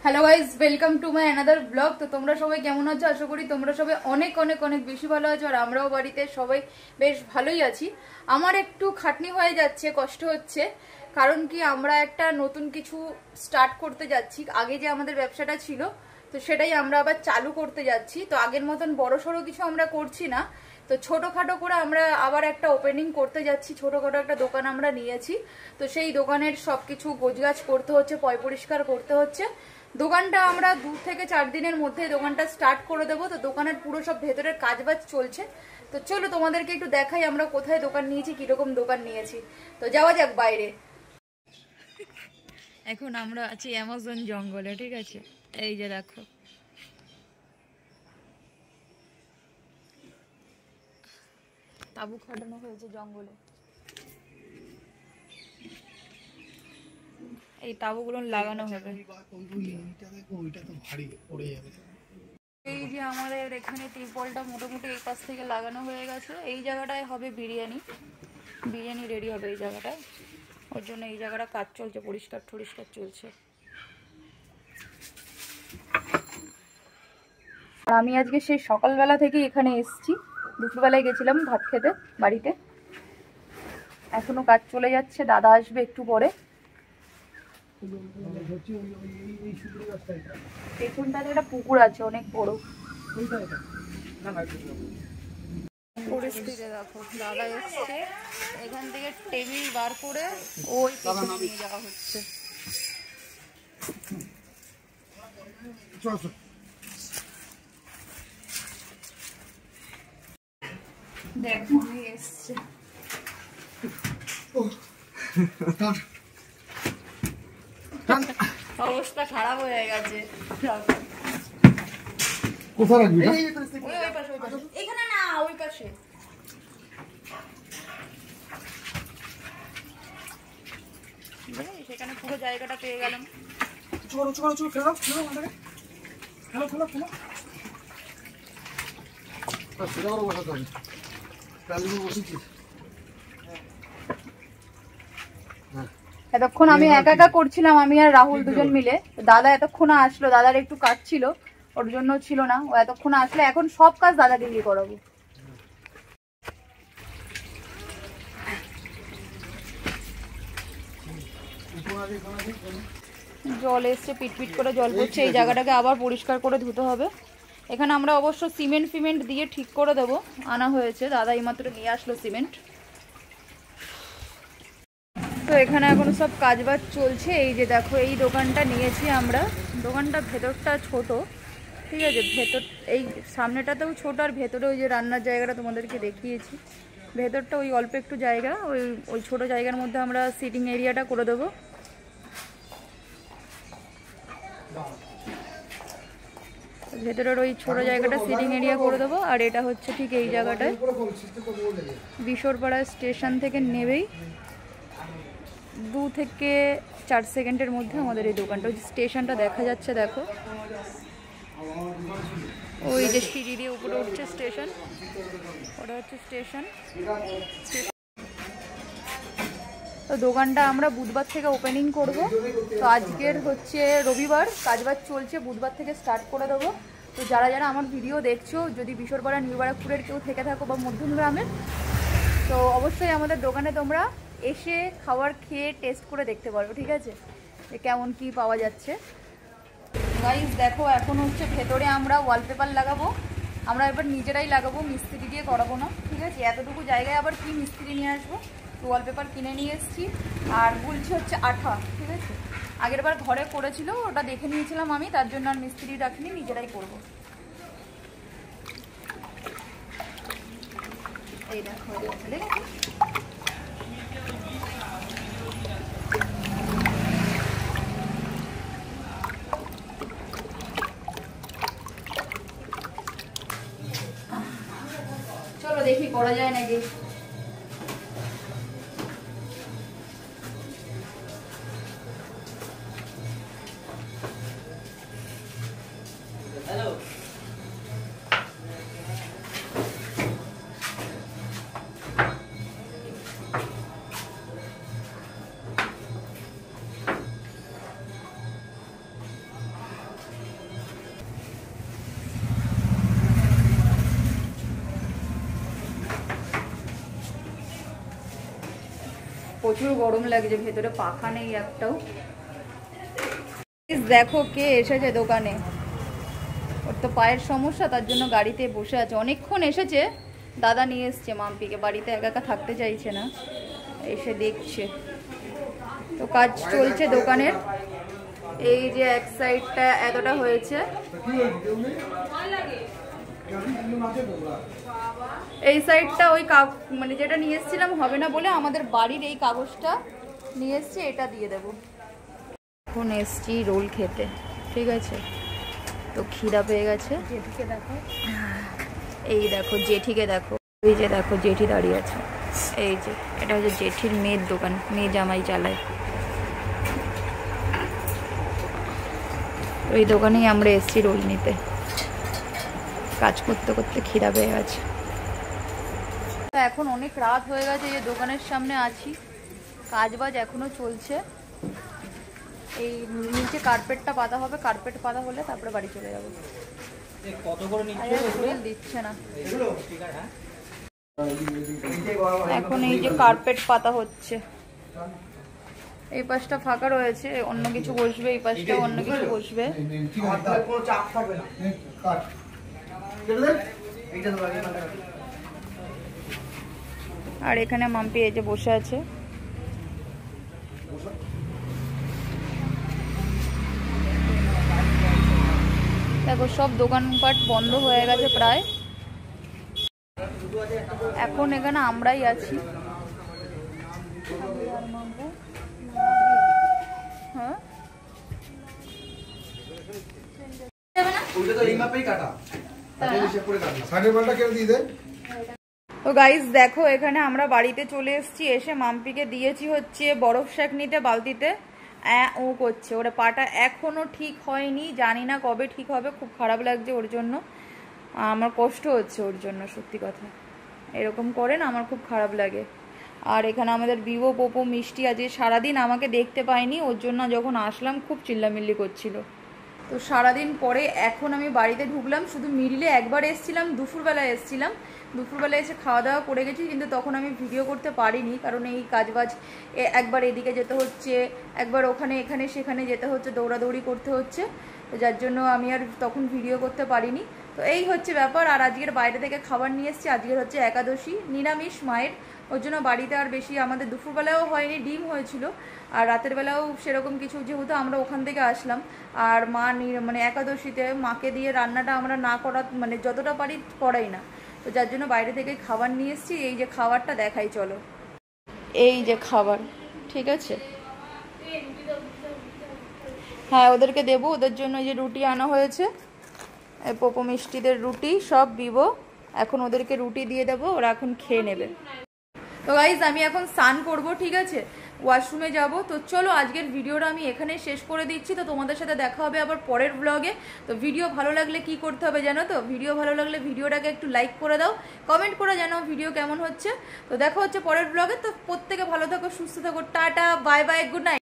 Hello guys, welcome to my another blog. তো তোমরা সবাই কেমন আছো? আশা করি তোমরা সবাই অনেক অনেক অনেক বেশি ভালো আছো, আর আমরাও বাড়িতে সবাই বেশ ভালোই আছি। আমার একটু খাটনি হয়ে যাচ্ছে, কষ্ট হচ্ছে, কারণ কি আমরা একটা নতুন কিছু স্টার্ট করতে যাচ্ছি। আগে যে আমাদের ব্যবসাটা ছিল, তো সেটাই আমরা আবার চালু করতে যাচ্ছি। তো আগের মতন বড়সড় কিছু আমরা করছি না, তো ছোটোখাটো করে আমরা আবার একটা ওপেনিং করতে যাচ্ছি। ছোটোখাটো একটা দোকান আমরা নিয়েছি, তো সেই দোকানের সব কিছু গোছগাছ করতে হচ্ছে, পয় পরিষ্কার করতে হচ্ছে। দোকানটা আমরা 2 থেকে 4 দিনের মধ্যে দোকানটা স্টার্ট করে দেবো। তো দোকানের পুরো সব ভেতরের কাজবাজ চলছে। তো চলো তোমাদেরকে একটু দেখাই আমরা কোথায় দোকান নিয়েছি, কিরকম দোকান নিয়েছি। তো যাওয়া যাক বাইরে। এখন আমরা আছি অ্যামাজন জঙ্গলে, ঠিক আছে? এই যে দেখো, তাবু খাটানো হয়েছে জঙ্গলে। এই তাবুগুলো লাগানো হবে। এই যে আমাদের এখানে ত্রিপলটা মোটামুটি এই পাশ থেকে লাগানো হয়ে গেছে। এই জায়গাটায় হবে বিরিয়ানি রেডি হবে এই জায়গাটায়। ওর জন্য এই জায়গাটা কাজ চলছে, পরিষ্কার চলছে। আর আমি আজকে সেই সকালবেলা থেকে এখানে এসেছি। দুপুরবেলায় গেছিলাম ভাত খেতে বাড়িতে, এখনো কাজ চলে যাচ্ছে। দাদা আসবে একটু পরে। পেছনটাতে একটা পুকুর আছে অনেক বড়। পরিস্থিতি দেখো, দাদা এসছে, এখান থেকে টেবিল বার করে ওই পেছনে নিয়ে যাওয়া হচ্ছে। দেখো এসছে, অবস্থা খারাপ হয়ে গেছে। কোথায় রাখবি? এখানে না, ওই পাশে। সেখানে পুরো জায়গাটা পেয়ে গেলাম। এতক্ষণ আমি একা করছিলাম, আমি আর রাহুল দুজন মিলে। দাদা এতক্ষণ আসলো, দাদার একটু কাজ ছিল, ওর জন্য ছিল না। ও এতক্ষণ আসলে এখন সব কাজ দাদাকে দিয়ে করাবো। জল এসছে, পিটপিট করে জল পড়ছে। এই জায়গাটাকে আবার পরিষ্কার করে ধুতে হবে। এখানে আমরা অবশ্য সিমেন্ট দিয়ে ঠিক করে দেবো, আনা হয়েছে। দাদা এইমাত্র নিয়ে আসলো সিমেন্ট। তো এখানে এখন সব কাজবাজ চলছে। এই যে দেখো, এই দোকানটা নিয়েছি আমরা। দোকানটা ভেতরটা ছোট, ঠিক আছে? ভেতর এই সামনেটাতেও ছোট, আর ভেতরে ওই যে রান্নার জায়গাটা তোমাদেরকে দেখিয়েছি, ভেতরটা ওই অল্প একটু জায়গা, ওই ছোট জায়গার মধ্যে আমরা সিটিং এরিয়াটা করে দেবো। ভেতরের ওই ছোট জায়গাটা সিটিং এরিয়া করে দেবো। আর এটা হচ্ছে ঠিক এই জায়গাটায়, বিশোরপাড়া স্টেশন থেকে নেবেই 2 থেকে 4 সেকেন্ডের মধ্যে আমাদের এই দোকানটা। ওই স্টেশনটা দেখা যাচ্ছে, দেখো, ওই যে সিঁড়ি দিয়ে উপরে উঠছে স্টেশন, ওটা হচ্ছে স্টেশন। তো দোকানটা আমরা বুধবার থেকে ওপেনিং করব। তো আজকের হচ্ছে রবিবার, কাজবাজ চলছে, বুধবার থেকে স্টার্ট করে দেবো। তো যারা যারা আমার ভিডিও দেখছো, যদি বিশোরপাড়া নিউ ব্যারাকপুরের কেউ থেকে থাকো বা মধ্যমগ্রামের, তো অবশ্যই আমাদের দোকানে তোমরা এসে খাবার খেয়ে টেস্ট করে দেখতে পারো, ঠিক আছে, যে কেমন কি পাওয়া যাচ্ছে। গাইস দেখো, এখন হচ্ছে ভেতরে আমরা ওয়ালপেপার লাগাবো। আমরা এবার নিজেরাই লাগাবো, মিস্ত্রি দিয়ে করাবো না, ঠিক আছে? এতটুকু জায়গায় আবার কি মিস্ত্রি নিয়ে আসবো। তো ওয়ালপেপার কিনে নিয়ে এসেছি, আর বলছি হচ্ছে আঠা, ঠিক আছে? আগের বার ঘরে করেছিল, ওটা দেখে নিয়েছিলাম আমি, তার জন্য আর মিস্ত্রি রাখিনি, নিজেরাই করবো। এই দেখো, চলো দেখি করা যায় নাকি। প্রচুর গরম লাগছে, ভেতরে পাখা নেই একটাও। দেখো কে এসেছে দোকানে, ওর তো পায়ের সমস্যা, তার জন্য গাড়িতে বসে আছে। অনেকক্ষণ এসেছে, দাদা নিয়ে এসছে মাম্পিকে, বাড়িতে একা একা থাকতে চাইছে না, এসে দেখছে। তো কাজ চলছে দোকানের। এই যে এক সাইডটা এতটা হয়েছে, এই সাইডটা ওই মানে যেটা নিয়ে এসেছিলাম হবে না বলে আমাদের বাড়ির এই কাগজটা নিয়ে এসছি, এটা দিয়ে দেবো। এখন এসছি রোল খেতে, ঠিক আছে? তো খিদা পেয়ে গেছে। জেঠিকে দেখো, এই দেখো জেঠিকে দেখো, এই যে দেখো জেঠি দাঁড়িয়ে আছে। এই যে এটা হচ্ছে জেঠির মেয়ের দোকান, মেয়ে জামাই চালায়। ওই দোকানেই আমরা এসছি রোল নিতে। কাজ করতে করতে খিদা পেয়ে গেছে। এখন অনেক রাত হয়ে গেছে, এই দোকানের সামনে আছি, কাজ বাজ এখনো চলছে। এই নিচে কার্পেটটা পাতা হবে, কার্পেট পাতা হলে তারপরে বাড়ি চলে যাবো। কত করে দিচ্ছে না এখন। এই যে কার্পেট পাতা হচ্ছে, এই পাশটা ফাঁকা রয়েছে, অন্য কিছু বসবে, এই পাশটা অন্য কিছু বসবে। আর এখানে মাম্পি এই যে বসে আছে। দেখো সব দোকানপাট বন্ধ হয়ে গেছে প্রায়, এখন এখানে আমরাই আছি। হ্যাঁ তো গাইস দেখো এখানে আমরা বাড়িতে চলে এসেছি, এসে মাম্পিকে দিয়েছি হচ্ছে বরফ শেক নিতে বালতিতে। ও করছে, ওরা পাটা এখনো ঠিক হয়নি, জানি না কবে ঠিক হবে। খুব খারাপ লাগছে ওর জন্য, আমার কষ্ট হচ্ছে ওর জন্য, সত্যি কথা। এরকম করে না, আমার খুব খারাপ লাগে। আর এখানে আমাদের বিভো পোপো মিষ্টি আজকে সারাদিন আমাকে দেখতে পাইনি, ওর জন্য যখন আসলাম খুব চিল্লামিল্লি করছিল। তো সারাদিন পরে এখন আমি বাড়িতে ঢুকলাম। শুধু মিডিলে একবার এসেছিলাম, দুপুরবেলায় এসেছিলাম, দুপুরবেলায় এসে খাওয়া দাওয়া করে গেছি, কিন্তু তখন আমি ভিডিও করতে পারিনি, কারণ এই কাজবাজ একবার এদিকে যেতে হচ্ছে, একবার ওখানে এখানে সেখানে যেতে হচ্ছে, দৌড়াদৌড়ি করতে হচ্ছে, তো যার জন্য আমি আর তখন ভিডিও করতে পারিনি। তো এই হচ্ছে ব্যাপার। আর আজকের বাইরে থেকে খাবার নিয়ে এসেছি, আজকের হচ্ছে একাদশী, নিরামিষ মায়ের, ওর জন্য বাড়িতে আর বেশি আমাদের দুপুরবেলাও হয়নি, ডিম হয়েছিল, আর রাতের বেলাও সেরকম কিছু, যেহেতু আমরা ওখান থেকে আসলাম। আর মা মানে একাদশীতে মাকে দিয়ে রান্নাটা আমরা না করা, মানে যতটা পারি করাই না, তো যার জন্য বাইরে থেকে খাবার নিয়ে এসেছি। এই যে খাবারটা দেখাই চলো, এই যে খাবার, ঠিক আছে? হ্যাঁ ওদেরকে দেবো, ওদের জন্য এই যে রুটি আনা হয়েছে, পোপো মিষ্টিদের রুটি সব বিবো, এখন ওদেরকে রুটি দিয়ে দেবো, ওরা এখন খেয়ে নেবে। তো গাইজ আমি এখন স্নান করবো, ঠিক আছে? ওয়াশরুমে যাব। তো চলো আজকের ভিডিওটা আমি এখানে শেষ করে দিচ্ছি। তো তোমাদের সাথে দেখা হবে আবার পরের ব্লগে। তো ভিডিও ভালো লাগলে কি করতে হবে জানো তো? ভিডিও ভালো লাগলে ভিডিওটাকে একটু লাইক করে দাও, কমেন্ট করে জানাও ভিডিও কেমন হচ্ছে। তো দেখা হচ্ছে পরের ব্লগে। তো প্রত্যেকে ভালো থাকো, সুস্থ থাকো, tata, bye bye, good night.